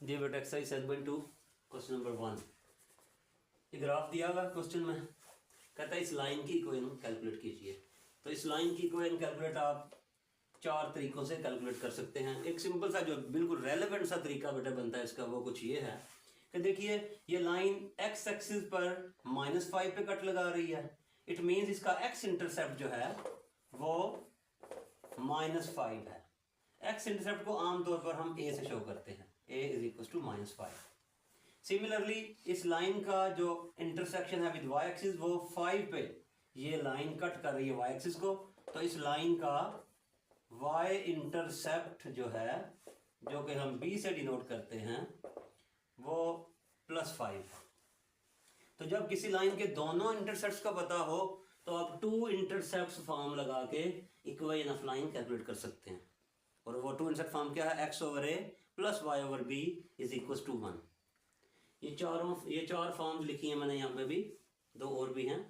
जी बेटा exercise 7.2 question number 1। ये graph दिया हुआ क्वेश्चन में, कहता है इस लाइन की इक्वेशन कैलकुलेट कीजिए। तो इस लाइन की इक्वेशन कैलकुलेट आप चार तरीकों से कैलकुलेट कर सकते हैं। एक सिंपल सा जो बिल्कुल रेलेवेंट सा तरीका बेटा बनता है इसका, वो कुछ ये है कि देखिए ये लाइन एक्स एक्सिस पर -5 पे कट लगा रही है। इट मीन्स इसका एक्स इंटरसेप्ट जो है वो -5 है। एक्स इंटरसेप्ट को आमतौर पर हम ए से शो करते हैं, a is equal to -5। Similarly इस लाइन का जो इंटरसेक्शन है विद y एक्सिस वो 5 पे ये लाइन कट कर रही है y एक्सिस को, तो इस लाइन का y इंटरसेप्ट जो है, जो कि हम b से डिनोट करते हैं, वो +5। तो जब किसी लाइन के दोनों इंटरसेप्ट्स का पता हो तो आप टू इंटरसेप्ट्स फॉर्म लगा के इक्वेशन ऑफ लाइन कैलकुलेट कर सकते हैं। और वो टू इंटरसेप्ट फॉर्म क्या है, x/a + y/b is equal to 1। ये चार फॉर्म्स लिखी हैं मैंने, यहाँ पे भी दो और भी हैं।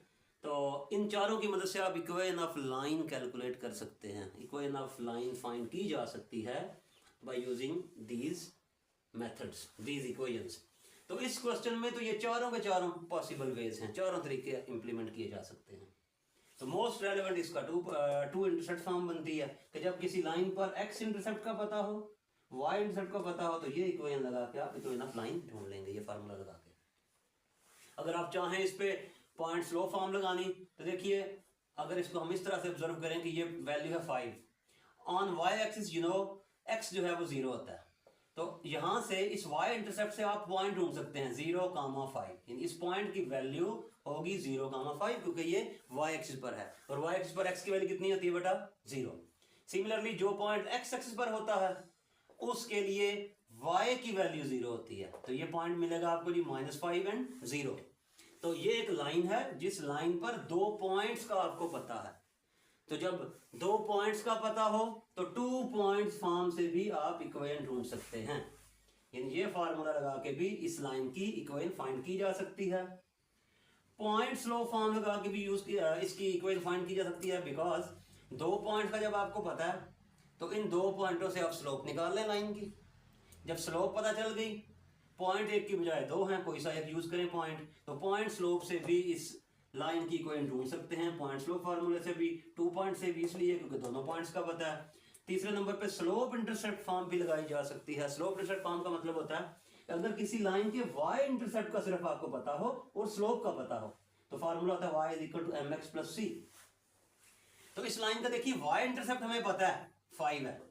तो इन चारों की मदद से आप इक्वेशन ऑफ लाइन कैलकुलेट कर सकते हैं। इक्वेशन ऑफ लाइन फाइंड की जा सकती है by using these methods, these equations. तो इस क्वेश्चन में तो ये चारों के चारों पॉसिबल वेज हैं, चारों तरीके इंप्लीमेंट किए जा सकते हैं। तो मोस्ट रेलेवेंट इसका टू इंटरसेप्ट फॉर्म बनती है कि जब किसी लाइन पर एक्स इंटरसेप्ट का पता हो, y इंटरसेप्ट का पता हो, तो ये इक्वेशन लगा के आप इक्वेशन ऑफ लाइन ढूंढ लेंगे, ये फार्मूला लगा के। अगर आप चाहें इस पे पॉइंट स्लो फॉर्म लगानी, तो देखिए अगर इसको हम इस तरह से ऑब्जर्व करें कि ये वैल्यू है 5 ऑन y एक्सिस, x जो है वो 0 होता है। तो यहां से इस y इंटरसेप्ट से आप पॉइंट ढूंढ सकते हैं 0,5। इस पॉइंट की वैल्यू होगी 0,5 क्योंकि ये y एक्सिस पर है, और y एक्सिस पर x की वैल्यू कितनी होती है बेटा, 0। सिमिलरली जो पॉइंट x एक्सिस पर होता है उसके लिए y की वैल्यू 0 होती है। तो ये पॉइंट मिलेगा आपको जी -5 एंड 0। तो ये एक लाइन है जिस लाइन पर दो पॉइंट्स का आपको पता है। तो जब दो पॉइंट्स का पता हो तो 2 पॉइंट्स फॉर्म से भी आप इक्वेशन ढूंढ सकते हैं। यानी ये फार्मूला लगा के भी इस लाइन की इक्वेशन फाइंड की जा सकती है। पॉइंट स्लो फॉर्म लगा के भी इसकी इक्वेशन फाइंड की जा सकती है, बिकॉज दो पॉइंट्स का जब आपको पता है तो इन दो पॉइंटों से आप स्लोप निकाल लें लाइन की। जब स्लोप पता चल गई, पॉइंट एक की बजाय दो हैं, कोई सा एक यूज करें पॉइंट, तो पॉइंट स्लोप से भी इस लाइन की इक्वेशन ढूंढ सकते हैं। पॉइंट स्लोप फार्मूले से भी, 2 पॉइंट से भी इसलिए क्योंकि दोनों पॉइंट्स का पता है। तीसरे नंबर पे स्लोप इंटरसेप्ट फॉर्म भी लगाई जा सकती है। स्लोप इंटरसेप्ट फॉर्म का मतलब होता है अगर किसी लाइन के y इंटरसेप्ट का सिर्फ आपको पता हो और स्लोप का पता हो, तो फार्मूला होता है y is equal to mx + c। तो इस लाइन का देखिए y इंटरसेप्ट हमें पता है 5 है,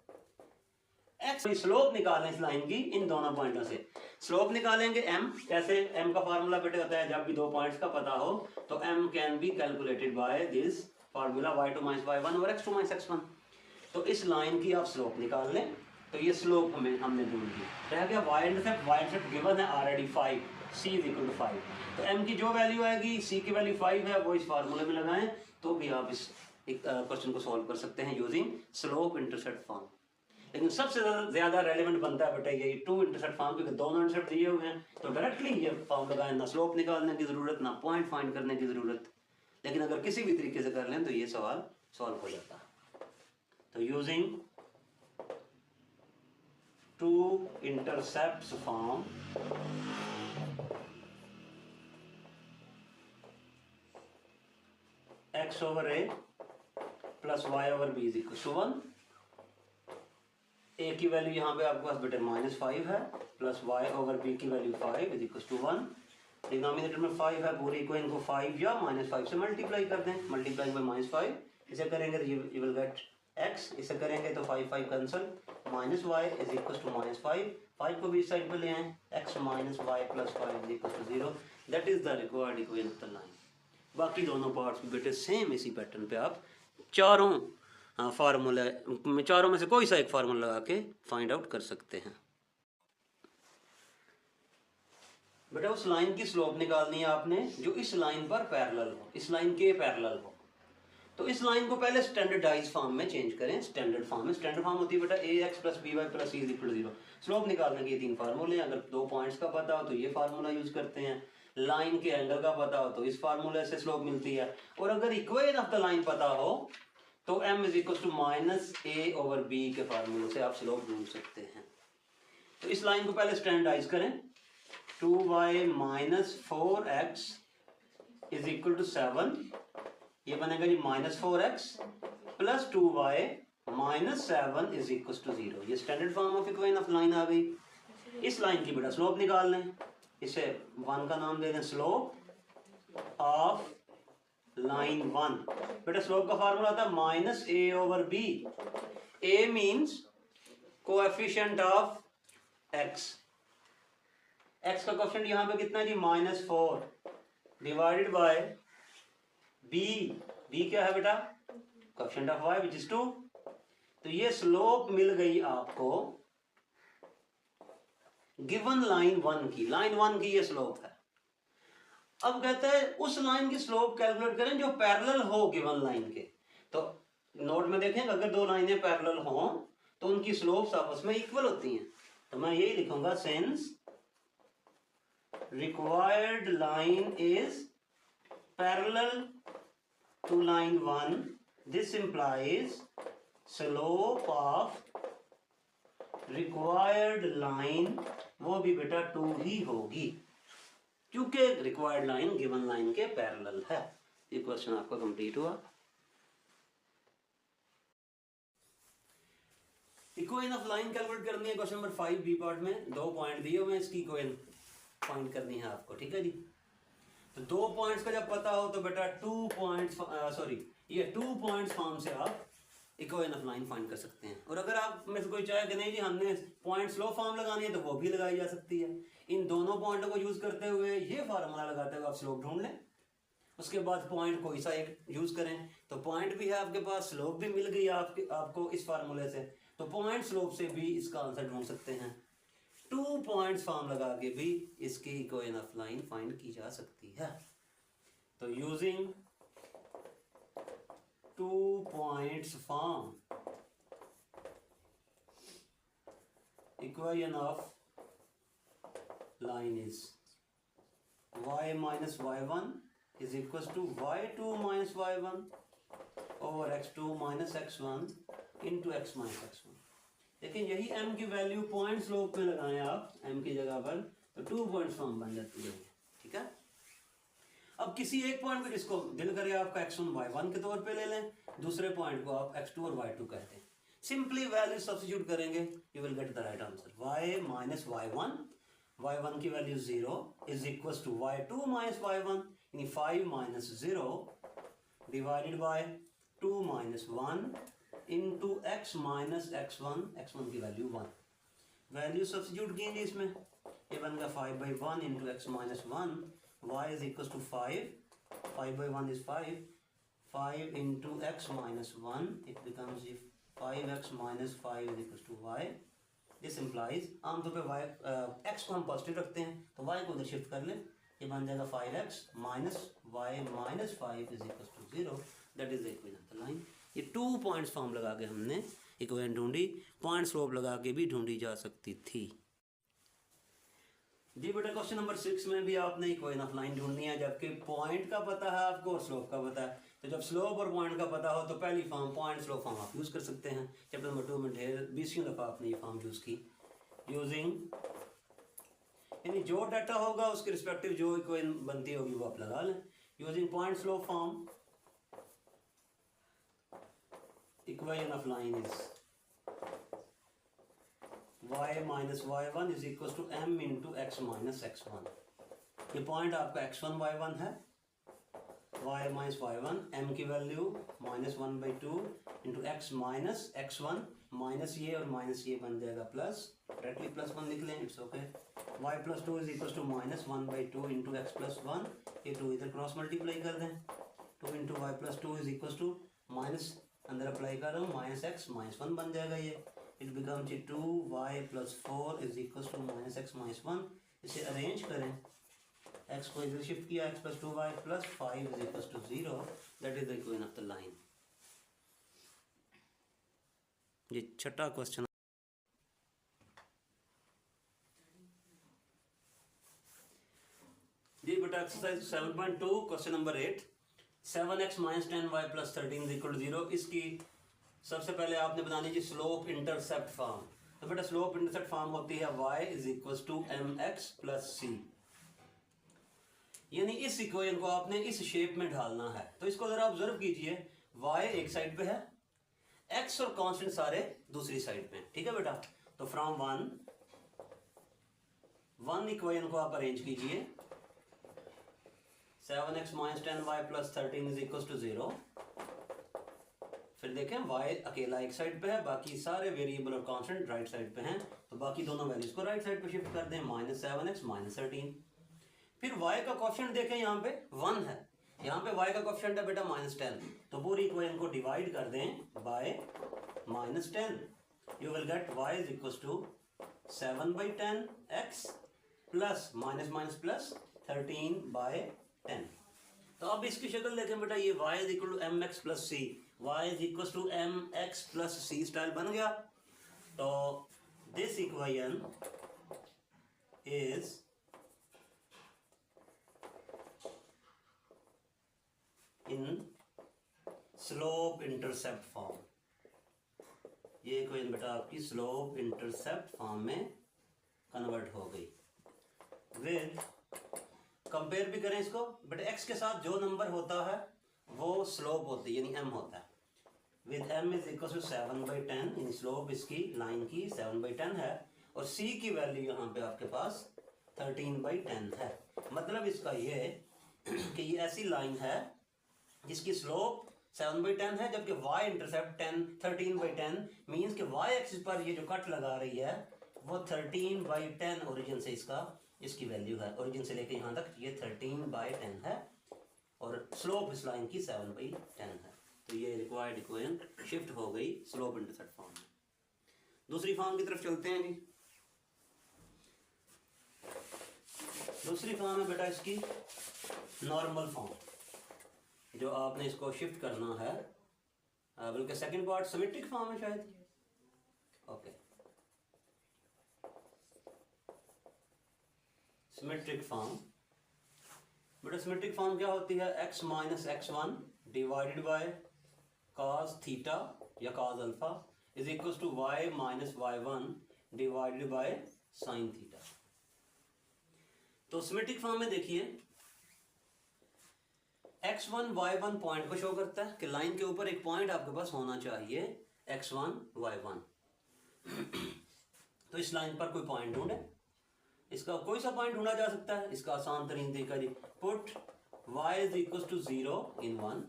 x स्लोप निकालें इस लाइन की इन दोनों पॉइंटों से। स्लोप निकालेंगे m, कैसे, m का फार्मूला बेटे होता है जब भी दो पॉइंट्स का पता हो तो m can be calculated by this formula y2 - y1 और x2 - x1। तो इस लाइन की आप स्लोप निकाल लें, तो ये स्लोप हमने ढूंढ ली। रह गया y इंटरसेप्ट गिवन है already 5, c is equal to 5। तो m की जो वैल्यू आएगी, c की वैल्यू 5 है, वो इस फार्मूले में लगाएं तो भी आप इस क्वेश्चन को सॉल्व कर सकते हैं यूजिंग स्लोप इंटरसेप्ट फॉर्म। लेकिन सबसे ज्यादा रेलेवेंट बनता है बेटा ये टू इंटरसेप्ट फॉर्म, क्योंकि दोनों इंटरसेप्ट दिए हुए हैं तो डायरेक्टली ये फॉर्म लगाएं, ना स्लोप निकालने की जरूरत, ना पॉइंट फाइंड करने की जरूरत। लेकिन अगर किसी भी तरीके से कर लें तो ये सवाल सॉल्व हो जाता है। तो using two intercepts form x/a + y/b is equal to 1। a की वैल्यू यहाँ पे आपके पास बेटे -5 है, प्लस y/b की value 5 is equal to 1। Denominator में 5 है, पूरी को इनको 5 या -5 से मल्टीप्लाई कर दें, मल्टीप्लाई बाय -5। इसे करेंगे तो यू विल गेट x, इसे करेंगे तो 5 cancel, -y is equal to -5। 5 को भी इस साइड पे ले आए, x - y + 5 is equal to 0। That is the required equation of the line. बाकी दोनों पार्ट्स भी बेटे सेम इसी पैटर्न पे आप चारों फार्मूला में, चारों में से कोई सा एक फार्मूला लगा के फाइंड आउट कर सकते हैं। बेटा उस लाइन की स्लोप निकालनी है आपने जो इस लाइन पर पैरेलल हो, इस लाइन के पैरेलल हो। तो इस लाइन को पहले स्टैंडर्डाइज फॉर्म में चेंज करें। स्टैंडर्ड फॉर्म में, स्टैंडर्ड फॉर्म होती है बेटा ax + by + c = 0। स्लोप निकालने के ये 3 फार्मूले हैं। अगर दो पॉइंट्स का पता हो तो ये फार्मूला यूज करते हैं, लाइन के एंगल का पता हो तो इस फार्मूले से स्लोप मिलती है, और अगर इक्वेशन ऑफ द लाइन पता हो तो m = -a/b के फार्मूले से आप स्लोप ढूंढ सकते हैं। तो इस लाइन को पहले स्टैंडर्डाइज करें, 2y minus 4x is equal to 7, ये बनेगा जी -4x plus 2y minus 7 is equal to 0। ये standard form of equation of line आ गई। इस लाइन की बेटा स्लोप निकाल लें, इसे 1 का नाम दे दें, स्लोप ऑफ लाइन 1। बेटा स्लोप का फार्मूला था minus a over b। a means coefficient of x। x का कोएफिशिएंट यहाँ पे कितना है जी -4 डिवाइडेड बाय b। b क्या है बेटा? Coefficient of y which is 2। तो ये स्लोप मिल गई आपको गिवन लाइन 1 की। लाइन 1 की ये स्लोप है। अब कहते हैं उस लाइन की स्लोप कैलकुलेट करें जो पैरेलल हो गिवन लाइन के। तो नोट में देखें अगर दो लाइनें पैरेलल हों तो उनकी स्लोप्स आपस में इक्वल होती हैं। तो मैं यही लिखूंगा, since required line is parallel to line 1, this implies slope of required line वो भी बेटा 2 ही होगी, क्योंकि रिक्वायर्ड लाइन गिवन लाइन के पैरेलल है। ये क्वेश्चन आपका कंप्लीट हुआ। इक्वेशन ऑफ लाइन कैलकुलेट करनी है क्वेश्चन नंबर 5 बी पार्ट में। 2 पॉइंट दिए हुए हैं, इसकी इक्वेशन फाइंड करनी है आपको, ठीक है जी। तो 2 पॉइंट्स का जब पता हो तो बेटा 2 पॉइंट्स फॉर्म से आप इक्वेशन ऑफ लाइन फाइंड कर सकते हैं। और अगर आप में से कोई चाहे कि नहीं जी हमने पॉइंट स्लो फॉर्म लगानी है तो वो भी लगाई जा सकती है। इन दोनों पॉइंटों को यूज करते हुए ये फार्मूला लगाते हुए आप स्लोप ढूंढ लें, उसके बाद पॉइंट कोई सा एक यूज करें। तो पॉइंट भी है आपके पास, स्लोप भी मिल गई आपको इस फार्मूले से, तो पॉइंट स्लोप से भी इसका आंसर ढूंढ सकते हैं। 2 पॉइंट्स फॉर्म लगा के भी इसकी इक्वेशन ऑफ लाइन फाइंड की जा सकती है। तो using 2 points form equation of line is y minus y1 is equals to y2 minus y1 over x2 minus x1 into x minus x1। लेकिन यही m की वैल्यू पॉइंट स्लोप पे लगाएं आप m की जगह पर, तो 2 पॉइंट्स फॉर्म बन जाती है, ठीक है। अब किसी एक पॉइंट को जिसको दिल करे आपका x1 y1 के तौर पे ले लें, दूसरे पॉइंट को आप x2 और y2 कहते हैं। सिंपली वैल्यू सब्स्टिट्यूट करेंगे, you will get the right answer. y minus y1, y1 की वैल्यू 0 is equal to y2 minus y1, यानी 5 minus 0 divided by 2 minus 1 into x minus x1, x1 की वैल्यू 1। वैल्यू सब्स्टिट्यूट कीजिए इसमें, ये बन गया 5/1 into x minus 1, y is equal to 5/1 is 5 into x minus 1, it becomes 5x minus 5 is equal to y। This implies, आमतौर पे y x को हम पॉजिटिव रखते हैं तो y को उधर शिफ्ट कर लें, ये बन जाएगा 5x minus y minus 5 is equal to 0। That is the equation of the line. ये 2 पॉइंट्स फॉर्म लगा के हमने इक्वेशन ढूंढी, पॉइंट स्लोप लगा के भी ढूंढी जा सकती थी जी। बेटा क्वेश्चन नंबर 6 में भी आपने इक्वेशन ऑफ लाइन ढूंढनी है, जबकि पॉइंट का पता है आपको और स्लोप का पता है। तो जब स्लोप और पॉइंट का पता हो तो पहली फॉर्म पॉइंट स्लोप फॉर्म आप यूज कर सकते हैं। चैप्टर नंबर 2 में ढेर 20 दफा आपने ये फॉर्म यूज की। यूजिंग, यानी जो डाटा होगा उसके रिस्पेक्टिव जो इक्वेशन बनती होगी वो आप लगा लें। Using point slope form equation of line is y minus y1 is equal to m into x minus x1। ये पॉइंट आपका x1 y1 है, y माइनस y1, m की value -1/2 into x minus x1, minus ये और minus ये बन जाएगा plus, directly +1 लिख लें, it's okay. y plus 2 is equal to -1/2 into x plus 1, ये 2 इधर क्रॉस मल्टीप्लाई कर दें, 2 into y plus 2 is equal to minus अंदर अप्लाई कर रहा हूँ -x -1 बन जाएगा ये। It becomes 2y plus 4 is equal to -x -1। इसे अरेंज करें, x को इधर शिफ्ट किया, x plus 2y plus 5 is equal to 0। That is the equation of the line. ये छठा क्वेश्चन जी बेटा, exercise 7.2 question number 8। 7x minus 10y plus 13 is equal to 0। इसकी सबसे पहले आपने बनानी जी स्लोप इंटरसेप्ट फॉर्म। तो बेटा स्लोप इंटरसेप्ट फॉर्म होती है y is equal to mx plus c, यानी इस इक्वेशन को आपने इस शेप में ढालना है। तो इसको जरा ऑब्जर्व कीजिए, y एक साइड पे है, x और कांस्टेंट सारे दूसरी साइड पे, ठीक है बेटा। तो फ्रॉम वन इक्वेशन को आप अरेंज कीजिए, 7x minus 10y plus 13 is equal to 0। फिर देखें y अकेला एक साइड पे है, बाकी सारे वेरिएबल और कांस्टेंट राइट साइड पे हैं, तो बाकी दोनों वैल्यूज को राइट साइड पे शिफ्ट कर दें, माइनस 7x माइनस 13। फिर y का कोएफिशिएंट देखें, यहाँ पे 1 है, यहाँ पे y का कोएफिशिएंट है बेटा माइनस 10, तो पूरी इक्वेशन को डिवाइड कर दें by minus 10, you will get y is equal to 7/10x plus minus minus plus 13/10। तो अब इसकी शक्ल देखें बेटा, ये y is equal to mx plus c, y is equal to mx plus c style बन गया। तो this equation is in slope intercept form. ये इक्वेशन बेटा आपकी स्लोप इंटरसेप्ट फॉर्म में कन्वर्ट हो गई। विद कंपेयर भी करें इसको बट x के साथ जो नंबर होता है वो स्लोप होती है, यानी m होता है। With m is equal to 7/10, in slope इसकी लाइन की 7/10 है, और c की वैल्यू यहाँ पे आपके पास 13/10 है। मतलब इसका ये कि ये ऐसी लाइन है जिसकी स्लोप 7/10 है, जबकि y इंटरसेप्ट 13/10 मीन्स कि y एक्सिस पर ये जो कट लगा रही है वो 13/10 ओरिजिन से इसकी वैल्यू है, ओरिजिन से लेके यहाँ तक ये 13/10 है, और स्लोप इस लाइन की 7/10 है। तो ये रिक्वायर्ड इक्वेशन शिफ्ट हो गई स्लोप इंटरसेप्ट फॉर्म में। दूसरी फॉर्म की तरफ चलते हैं जी। दूसरी फॉर्म है बेटा इसकी नॉर्मल फॉर्म, जो आपने इसको शिफ्ट करना है, बल्कि सेकंड पार्ट सिमेट्रिक फॉर्म है शायद। ओके, सिमेट्रिक फॉर्म बेटा, सिमेट्रिक फॉर्म क्या होती है, x minus x1 divided by cos theta या cos alpha is equal to y minus y1 divided by sin theta. तो सिमेट्रिक फॉर्म में देखिए x1 y1 पॉइंट को शो करता है कि लाइन के ऊपर एक पॉइंट आपके पास होना चाहिए x1 y1। तो इस लाइन पर कोई पॉइंट ढूंढे, इसका कोई सा पॉइंट ढूंढा जा सकता है। इसका आसान तरीन तरीका जी, put y is equal to 0 in 1,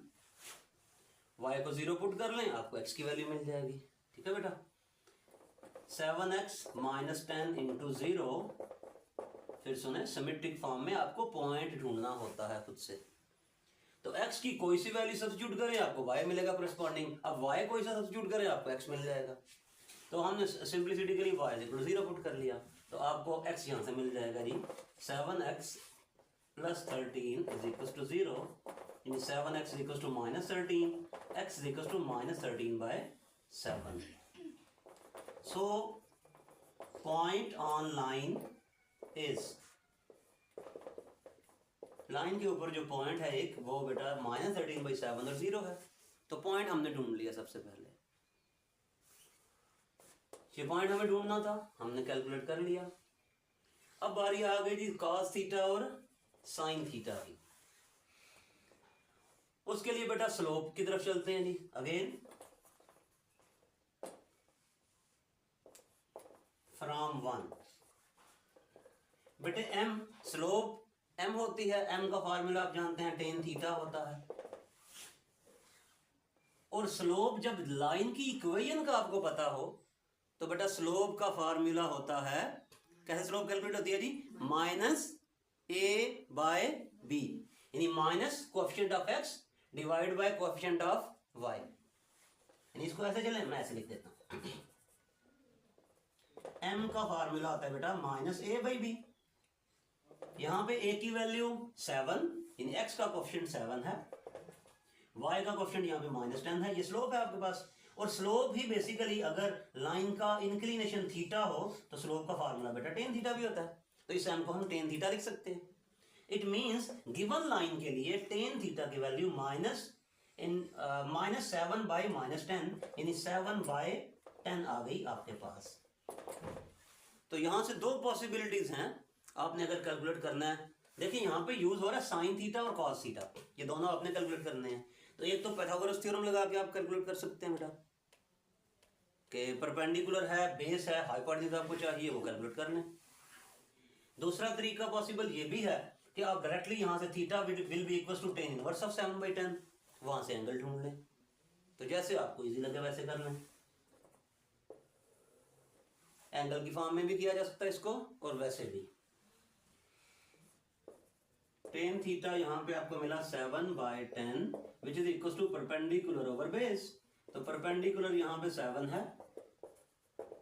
y को 0 पुट कर लें, आपको x की वैल्यू मिल जाएगी, ठीक है बेटा। 7x माइनस 10 इंटू 0, फिर सुने सिमेट्रिक फॉर्म में आपको पॉइंट ढूंढना होता है खुद से। तो x की कोई सी वैल्यू सब्स्टिट्यूट करें आपको y मिलेगा करस्पॉन्डिंग, अब y कोई सा सब्स्टिट्यूट करें आपको x मिल जाएगा। तो हमने सिंप्लिसिटी के लिए y is equal to 0 put कर लिया, तो आपको x यहाँ से मिल जाएगा जी 7x plus 13 is equal to 0, यानी 7x is equal to minus 13, x is equal to minus 13/7। So point on line is, line के ऊपर जो पॉइंट है एक, वो बेटा माइनस 13/7 और 0 है। तो पॉइंट हमने ढूंढ लिया सबसे पहले, ये पॉइंट हमें ढूंढना था, हमने कैलकुलेट कर लिया। अब बारी आ गई जी cos थीटा और sin थीटा की। उसके लिए बेटा स्लोप की तरफ चलते हैं जी। अगेन फ्रॉम 1 बेटे m, स्लोप m होती है, m का फार्मूला आप जानते हैं tan थीटा होता है, और स्लोप जब लाइन की इक्वेशन का आपको पता हो तो बेटा स्लोप का फार्मूला होता है, कैसे स्लोप कैलकुलेट होती है जी, माइनस a/b, यानी minus coefficient of x divide by coefficient of y। यानी इसको ऐसे चले, मैं ऐसे लिख देता हूं, m का फार्मूला होता है बेटा माइनस a/b। यहां पे a की वैल्यू 7, यानी x का कोएफिशिएंट 7 है, y का कोएफिशिएंट यहाँ पे माइनस 10 है, ये स्लोप है आपके पास। और स्लोप ही बेसिकली अगर लाइन का इंक्लिनेशन थीटा हो तो स्लोप का फार्मूला बेटा tan थीटा भी होता है, तो इस m को हम tan थीटा लिख सकते हैं। इट मींस गिवन लाइन के लिए tan थीटा की वैल्यू माइनस 7/-10, यानी 7/10 आ गई आपके पास। तो यहाँ से दो पॉसिबिलिटीज हैं, आपने अगर कैलकुलेट करना है। देखिए यहाँ पे यूज हो रहा है साइन थीटा और कॉस थीटा, ये दोनों आपने कैलकुलेट करने हैं। तो एक तो पाइथागोरस थ्योरम लगा के आप कैलकुलेट कर सकते हैं बेटा, कि परपेंडिकुलर है, बेस है, हाइपोटेन्यूज आपको चाहिए, वो कैलकुलेट कर लें। दूसरा तरीका पॉसिबल ये भी है कि आप डायरेक्टली यहाँ से theta will be equal to tan inverse of 7/10, वहां से एंगल ढूंढ लें। तो जैसे आपको इजी लगे वैसे कर लें। एंगल की फॉर्म में भी किया जा सकता है इसको, और वैसे भी। टेन थीटा यहाँ पे आपको मिला 7/10 which is equal to perpendicular over base. तो परपेंडिकुलर यहाँ पे 7 है,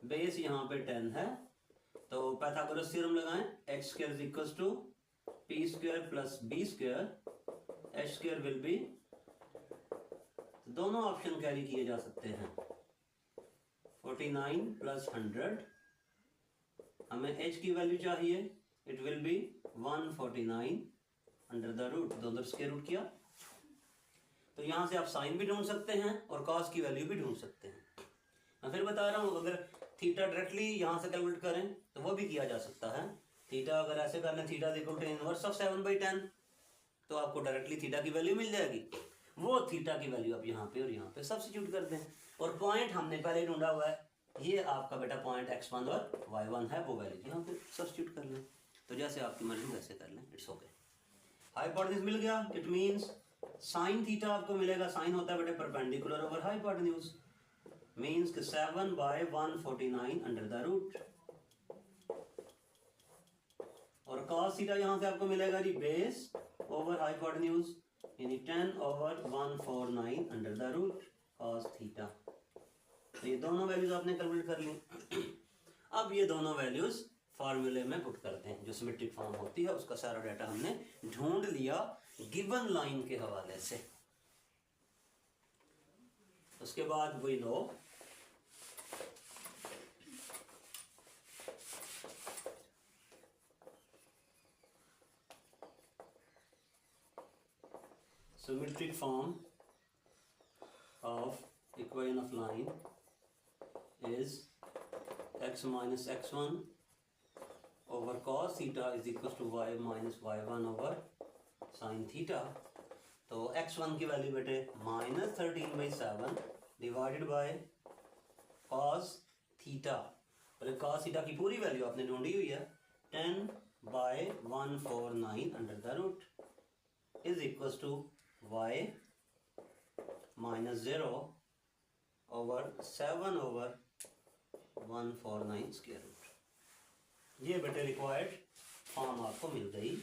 बेस यहाँ पे 10 है। तो पाइथागोरस थ्योरम लगाएं, x square is equal to p square plus b square, h square will be, दोनों ऑप्शन कैरी किए जा सकते हैं। 49 प्लस 100, हमें h की वैल्यू चाहिए, it will be 149 under the root, दोनों स्क्वायर रूट किया। तो यहां से आप साइन भी ढूंढ सकते हैं और कॉस की वैल्यू भी ढूंढ सकते हैं। मैं फिर बता रहा हूं, अगर थीटा डायरेक्टली यहां से कैलकुलेट करें तो वो भी किया जा सकता है। थीटा अगर ऐसे कर लें, theta equal to inverse of 7/10, तो आपको डायरेक्टली थीटा की वैल्यू मिल जाएगी। वो थीटा की वैल्यू आप यहाँ पे और यहाँ पे सब्स्टिट्यूट कर दें। और पॉइंट हमने पहले ढूंढा हुआ है, ये आपका बेटा पॉइंट x1 और y1 है, वो वैल्यू यहाँ पे सब्स्टिट्यूट कर लें। तो जैसे आपकी मर्जी वैसे कर लें, इट्स ओके। हाइपोटेन्यूज मिल गया, इट मींस साइन थीटा आपको मिलेगा, साइन होता है बेटे परपेंडिकुलर ओवर हाइपोटेन्यूज, मींस कि 7/149 अंडर द रूट। और cos थीटा यहाँ से आपको मिलेगा जी बेस ओवर हाइपोटेन्यूज, यानी 10/149 under the root cos theta. तो ये दोनों वैल्यूज आपने कैलकुलेट कर ली। अब ये दोनों वैल्यूज फॉर्मूले में पुट करते हैं, जो सिमेट्रिक फॉर्म होती है उसका सारा डाटा हमने ढूंढ लिया गिवन लाइन के हवाले से। उसके बाद we know symmetric form of equation of line is x minus x1 over cos theta is equal to y minus y1 over sin theta। तो x1 की वैल्यू बेटे -13/7 डिवाइडेड बाय cos थीटा, और cos theta की पूरी value आपने ढूंढी हुई है, 10/149 under the root is equal to y minus 0 over 7/149 square root. ये बेटे रिक्वायर्ड फॉर्म आपको मिल गई।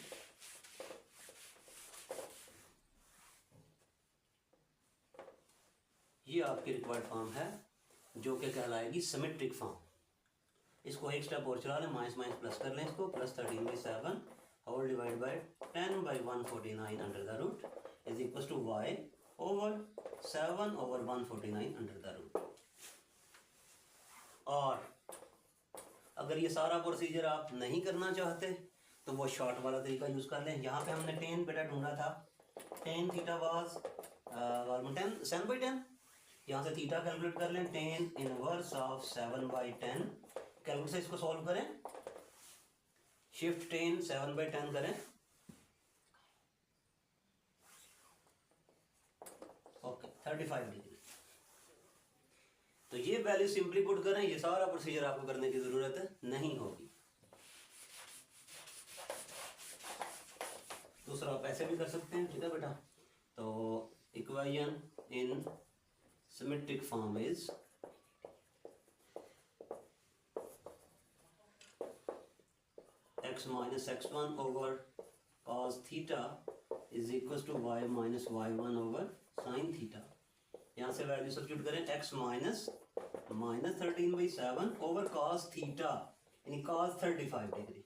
ये आपकी रिक्वायर्ड फॉर्म है जो कि कहलाएगी सिमेट्रिक फॉर्म। इसको एक स्टेप और चला लें, माइनस माइनस प्लस कर लें इसको, plus 13/7 whole divide by 10/149 under the root is equal to y over 7/149 under the root. और अगर ये सारा प्रोसीजर आप नहीं करना चाहते तो वो शॉर्ट वाला तरीका यूज कर लें। यहाँ पे हमने टेन बेटा ढूंढा था, टेन थीटा वाज 7/10, यहाँ से थीटा कैलकुलेट कर लें, टेन इनवर्स ऑफ 7/10। कैलकुलेट से इसको सॉल्व करें, शिफ्ट 10 7/10 करें, ओके 35 डिग्री। तो ये वैल्यू सिंपली पुट करें, ये सारा प्रोसीजर आपको करने की जरूरत नहीं होगी। दूसरा आप ऐसे भी कर सकते हैं, ठीक है बेटा। तो equation in symmetric form is x minus x1 over cos theta is equals to y minus y1 over sin theta। यहाँ से वैल्यू सब्स्टिट्यूट करें, x minus -13/7 over cos theta यानी cos 35 degree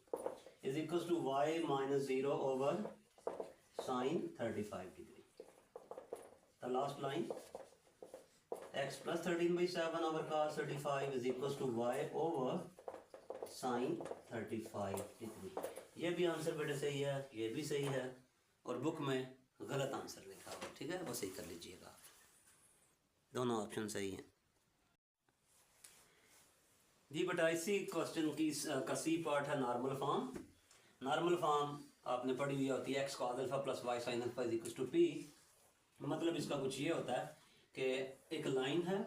is equal to y minus 0 over sin 35 degree. The last line x plus 13/7 over cos 35 is equal to y over sin 35 degree. ये भी answer बेटे सही है, ये भी सही है, और बुक में गलत आंसर लिखा हुआ, ठीक है, वो सही कर लीजिएगा, दोनों ऑप्शन सही हैं। जी बेटा इसी क्वेश्चन की का सी पार्ट है नॉर्मल फॉर्म। नॉर्मल फॉर्म आपने पढ़ी हुई होती है x cos alpha plus y sign alpha is equal to p. मतलब इसका कुछ ये होता है कि एक लाइन है,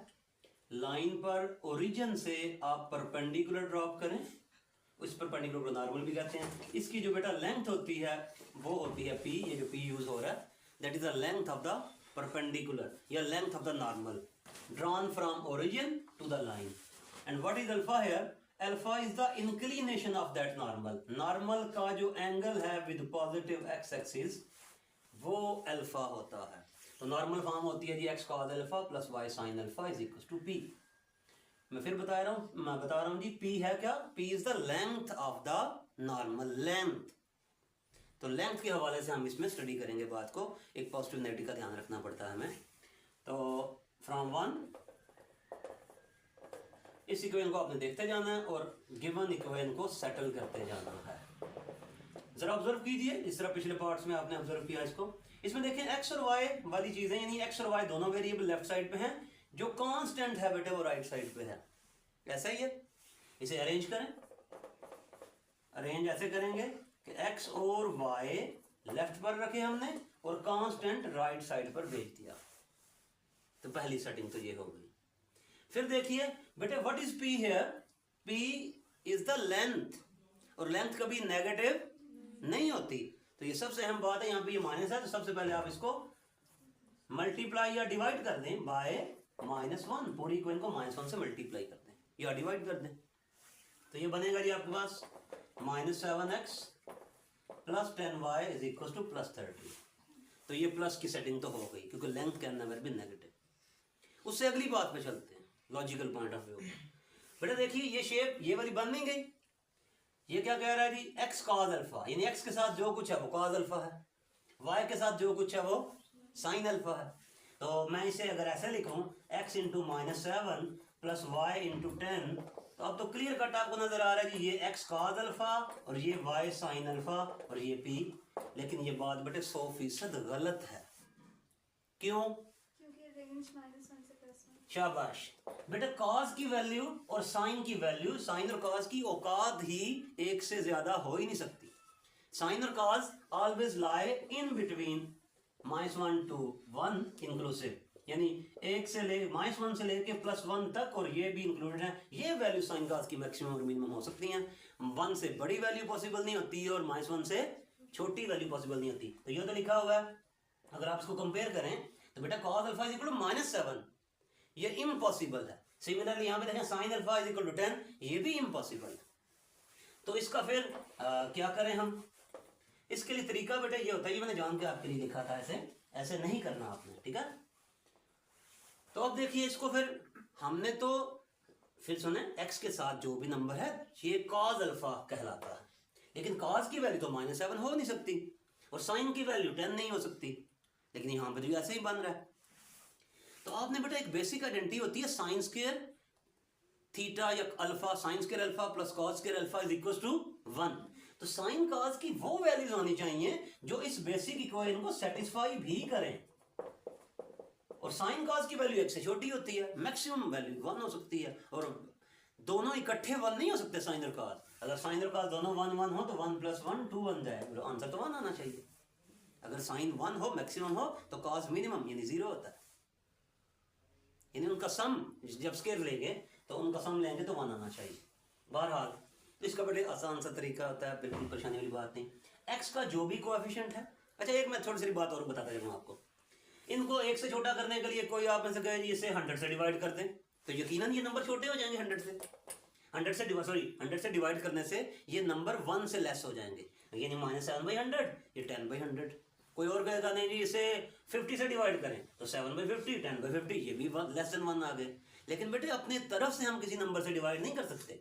लाइन पर ओरिजिन से आप परपेंडिकुलर ड्रॉप करें, उस परपेंडिकुलर को नॉर्मल भी कहते हैं। इसकी जो बेटा लेंथ होती है वो होती है पी, ये जो पी यूज हो रहा है that is the length of the perpendicular या length of the normal drawn from origin to the line. And what is alpha here? Alpha is the inclination of that normal. Normal का जो angle है with positive x axis वो alpha होता है। तो normal form होती है जी x cos alpha plus y sign alpha is equal to p. मैं फिर बता रहा हूँ जी पी है क्या? P is the length of the normal, length. तो लेंथ के हवाले से हम इसमें स्टडी करेंगे बात को। एक पॉजिटिव नेगेटिव का ध्यान रखना पड़ता है हमें। तो फ्रॉम वन इस इक्वेशन को आपने देखते जाना है और गिवन इक्वेशन को सेटल करते जाना है। जरा ऑब्जर्व कीजिए इस तरह पिछले पार्ट्स में आपने ऑब्जर्व किया इसको। इसमें देखें एक्स और वाई वाली चीजें, यानी एक्स और वाई दोनों वेरिएबल लेफ्ट साइड पे हैं, जो कांस्टेंट है बेटे वो राइट साइड पे है। ऐसा ही है, इसे अरेंज करें। अरेंज ऐसे करेंगे कि एक्स और वाई लेफ्ट पर रखे हमने और कांस्टेंट राइट साइड पर भेज दिया। तो पहली सेटिंग तो ये हो गई। फिर देखिए बेटे what is P here? P is the length, और लेंथ कभी नेगेटिव नहीं होती। तो ये सबसे अहम बात है, यहाँ पे ये माइनस है तो सबसे पहले आप इसको मल्टीप्लाई या डिवाइड कर दें बाय -1। पूरी इक्वेशन को -1 से मल्टीप्लाई कर दें या डिवाइड कर दें। तो ये बनेगा जी आपके पास -7x plus 10y is equal to +30। तो ये प्लस की सेटिंग तो हो गई क्योंकि लेंथ के अंदर भी नेगेटिव। उससे अगली बात पे चलते हैं लॉजिकल पॉइंट ऑफ व्यू। बेटा देखिए ये शेप ये वाली बन नहीं गई। ये क्या कह रहा है जी? एक्स कॉस अल्फा, यानी एक्स के साथ जो कुछ है वो कॉस अल्फा है, वाई के साथ जो कुछ है वो साइन अल्फा है। तो मैं इसे अगर ऐसे लिखूं x into -7 plus y into 10, तो अब तो क्लियर कट आपको नजर आ रहा है जी ये x कॉस अल्फा और ये y साइन अल्फा और ये p। लेकिन ये बात बेटे 100% गलत है। क्यों? क्योंकि रेंज -1 से +1। शाबाश बेटा, कॉस की वैल्यू और साइन की वैल्यू, साइन और कॉस की औकात ही एक से ज्यादा हो ही नहीं सकती। साइन और cos always lie in between -1 to 1 inclusive, यानी एक से ले -1 से लेके +1 तक, और ये भी इंक्लूडेड है। ये वैल्यू साइन कॉस की मैक्सिमम और मिनिमम हो सकती हैं। 1 से बड़ी वैल्यू पॉसिबल नहीं होती और -1 से छोटी वैल्यू पॉसिबल नहीं होती। तो ये तो लिखा हुआ है। अगर आप इसको कंपेयर करें तो बेटा cos alpha is equal to -7, ये इम्पॉसिबल है। सिमिलरली यहाँ पे देखें sin alpha is equal to 10, ये भी इम्पॉसिबल है। तो इसका फिर क्या करें हम? इसके लिए तरीका बेटा ये होता है, ये मैंने जान के आपके लिए लिखा था, ऐसे नहीं करना आपने, ठीक है। तो अब देखिए इसको फिर हमने तो फिर सुने x के साथ जो भी नंबर है ये कॉस अल्फा कहलाता है, लेकिन कॉस की वैल्यू तो -7 हो नहीं सकती और साइन की वैल्यू 10 नहीं हो सकती, लेकिन यहाँ पे तो ऐसे ही बन रहा है। तो आपने बेटा एक बेसिक आइडेंटिटी होती है साइन स्क्वायर थीटा या alpha, sin square alpha plus cos square alpha is equal to 1। तो साइन कॉस की वो वैल्यूज आनी चाहिए जो इस बेसिक इक्वेशन को सेटिस्फाई भी करें, और साइन कॉस की वैल्यू 1 से छोटी होती है, मैक्सिमम वैल्यू 1 हो सकती है, और दोनों इकट्ठे 1 नहीं हो सकते साइन और कॉस। अगर साइन और कॉस दोनों 1 1 हो तो 1 + 1 2 बन जाए, आंसर तो 1 आना चाहिए। अगर साइन 1 हो मैक्सिमम हो तो कॉस मिनिमम यानी 0 होता है, यानी उनका सम जब स्क्वायर लेंगे तो उनका सम लेंगे तो 1 आना चाहिए। बहरहाल तो इसका बड़े आसान सा तरीका होता है, बिल्कुल परेशानी वाली बात नहीं। एक्स का जो भी कोएफिशिएंट है, अच्छा एक मैं थोड़ी सी बात और बताता जाऊँ आपको। इनको 1 से छोटा करने के लिए कोई आप में से कहे जी इसे 100 से डिवाइड कर दें, तो यकीनन ये नंबर छोटे हो जाएंगे 100 से। 100 से डिवाइड करने से ये नंबर 1 से लेस हो जाएंगे, यानी -7/100, ये 10/100। कोई और कहेगा नहीं जी इसे 50 से डिवाइड करें तो 7/50, 10/50, ये भी लेस देन 1 आ गए। लेकिन बेटे अपने तरफ से हम किसी नंबर से डिवाइड नहीं कर सकते,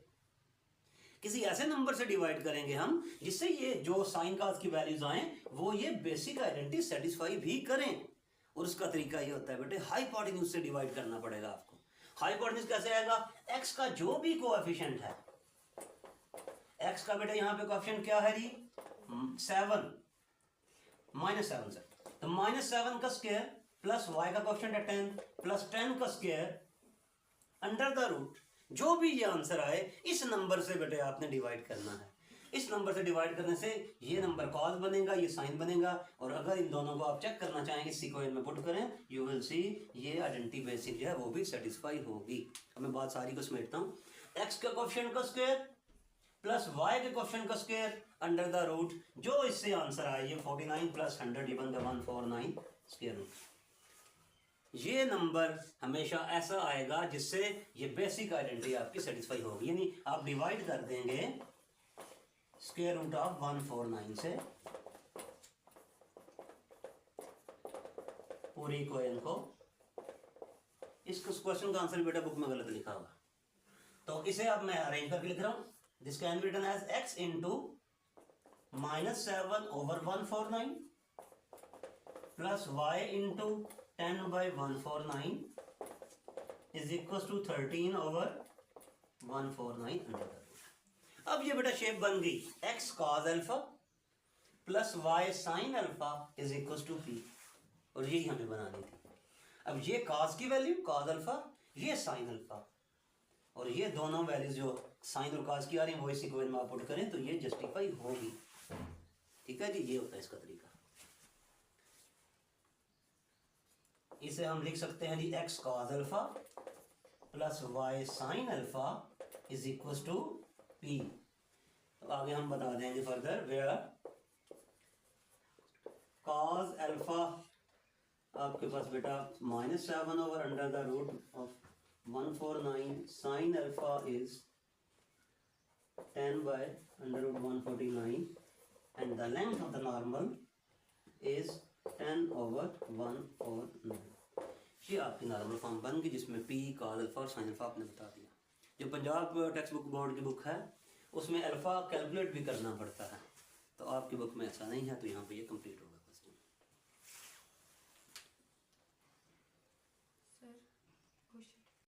किसी ऐसे नंबर से डिवाइड करेंगे हम जिससे ये जो साइन कॉस की वैल्यूज आए वो ये बेसिक आइडेंटिटी सेटिस्फाई भी करें। और उसका तरीका ये होता है बेटे हाइपोटेन्यूज से डिवाइड करना पड़ेगा आपको। हाइपोटेन्यूज कैसे आएगा? एक्स का जो भी कोएफिशिएंट है, एक्स का बेटे यहाँ पे कोएफिशिएंट क्या है जी 7, -7 से, तो -7 का स्क्वायर प्लस y का कोएफिशिएंट है 10 प्लस 10 का स्क्वायर अंडर द रूट जो भी ये आंसर आए इस नंबर से बेटे आपने डिवाइड करना है। इस नंबर से डिवाइड करने से ये नंबर कॉज बनेगा, ये साइन बनेगा, और अगर इन दोनों को आप चेक करना चाहें इस इक्वेशन में पुट करें, यू विल सी ये आइडेंटिटी बेसिक जो है वो भी सेटिस्फाई होगी। अब मैं बात सारी को समेटता हूँ। एक्स के कोएफिशिएंट का स्क्वायर प्लस वाई के कोएफिशिएंट का स्क्वायर अंडर द रूट, जो इससे आंसर आए ये 49 plus 100 divide by 149 square root. ये नंबर हमेशा ऐसा आएगा जिससे ये बेसिक आइडेंटिटी आपकी सेटिस्फाई होगी, यानी आप डिवाइड कर देंगे स्क्वायर रूट ऑफ 149 से पूरी इक्वेशन को। इस क्वेश्चन का आंसर बेटा बुक में गलत लिखा हुआ, तो इसे अब मैं अरेंज करके लिख रहा हूं। This can be written as x into -7 over 149 plus y into 10 by 149 is equal to 13 over 149 under the root. अब ये बेटा शेप बन गई x cos अल्फा plus y sin alpha is equal to p, और यही हमें बनानी थी। अब ये cos की वैल्यू cos अल्फा, ये sin अल्फा, और ये दोनों वैल्यूज जो साइन और cos की आ रही है वो इस इक्वेशन में आप पुट करें तो ये जस्टिफाई होगी। ठीक है जी, ये होता है इसका तरीका। इसे हम लिख सकते हैं जी x cos अल्फा plus y sin alpha is equal to p। तो आगे हम बता देंगे फर्दर वेयर cos अल्फा आपके पास बेटा -7 over under the root of 149, sin alpha is 10 by under root 149 and the length of the normal is 10 over 149। ये आपकी नॉर्मल फॉर्म बन गई जिसमें p cos अल्फा और sin अल्फा आपने बता दिया। जो पंजाब टेक्स्ट बुक बोर्ड की बुक है उसमें अल्फा कैलकुलेट भी करना पड़ता है, तो आपकी बुक में ऐसा नहीं है, तो यहाँ पे ये कंप्लीट हो